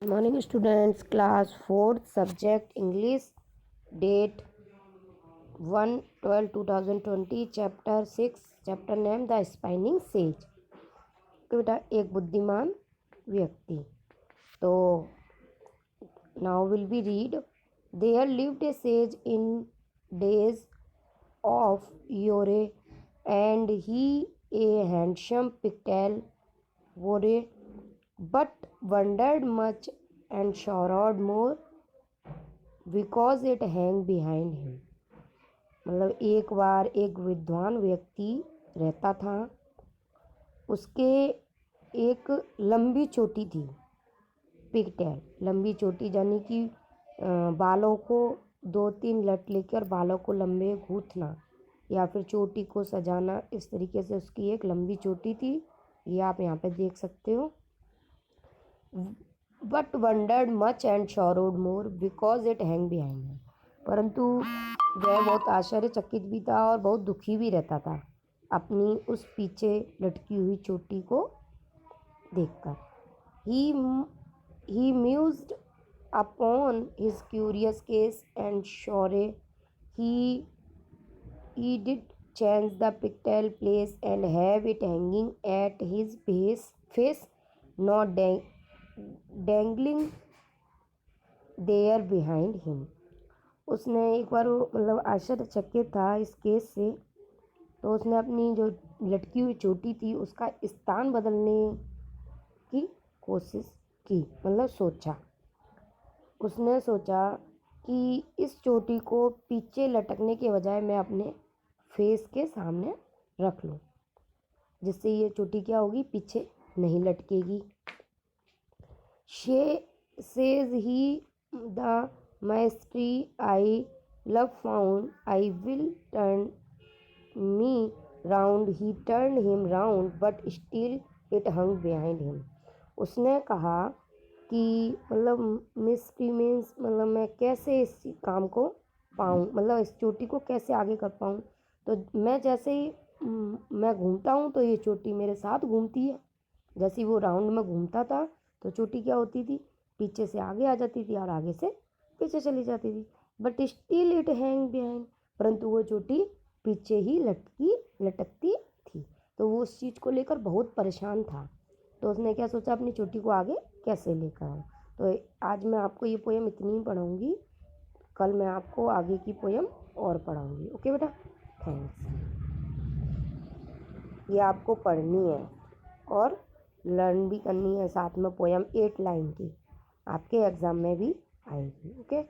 Morning students, class 4th subject English, date 1/12/2020, chapter 6, chapter name The Spinning Sage। तो बेटा एक बुद्धिमान व्यक्ति। तो now will we read, there lived a sage in days of yore, and he a handsome pigtail wore, but wondered much and sorrowed more because it hang behind him। मतलब एक बार एक विद्वान व्यक्ति रहता था, उसके एक लंबी चोटी थी, पिगटेल, लंबी चोटी यानी कि बालों को 2-3 लट लेकर बालों को लंबे गूंथना या फिर चोटी को सजाना, इस तरीके से उसकी एक लंबी चोटी थी। ये आप यहाँ पे देख सकते हो। But wondered much and sorrowed more because it hang behind him. परंतु वह बहुत आश्चर्यचकित भी था और बहुत दुखी भी रहता था अपनी उस पीछे लटकी हुई चोटी को देखकर। He mused upon his curious case and sure he did change the pigtail place and have it hanging at his face, not dangling there behind him। उसने एक बार मतलब आश्चर्यचकित था इस केस से, तो उसने अपनी जो लटकी हुई चोटी थी उसका स्थान बदलने की कोशिश की, मतलब सोचा। उसने सोचा कि इस चोटी को पीछे लटकने के बजाय मैं अपने फेस के सामने रख लूं, जिससे ये चोटी क्या होगी, पीछे नहीं लटकेगी। Says he, the mastery I love found, I will turn me round। He turned him round, but still it hung behind him। उसने कहा कि मतलब मिस्ट्री मीन्स मतलब मैं कैसे इस काम को पाऊँ, मतलब इस चोटी को कैसे आगे कर पाऊँ। तो मैं जैसे ही मैं घूमता हूँ तो ये चोटी मेरे साथ घूमती है। जैसे ही वो राउंड में घूमता था तो चोटी क्या होती थी, पीछे से आगे आ जाती थी और आगे से पीछे चली जाती थी। But still it hang behind, परंतु वो चोटी पीछे ही लटकती थी। तो वो उस चीज़ को लेकर बहुत परेशान था। तो उसने क्या सोचा, अपनी चोटी को आगे कैसे लेकर आऊँ। तो आज मैं आपको ये पोएम इतनी ही पढ़ाऊँगी, कल मैं आपको आगे की पोएम और पढ़ाऊँगी। ओके बेटा, थैंक्स। ये आपको पढ़नी है और लर्न भी करनी है साथ में। पोएम 8 लाइन की आपके एग्ज़ाम में भी आएगी। ओके।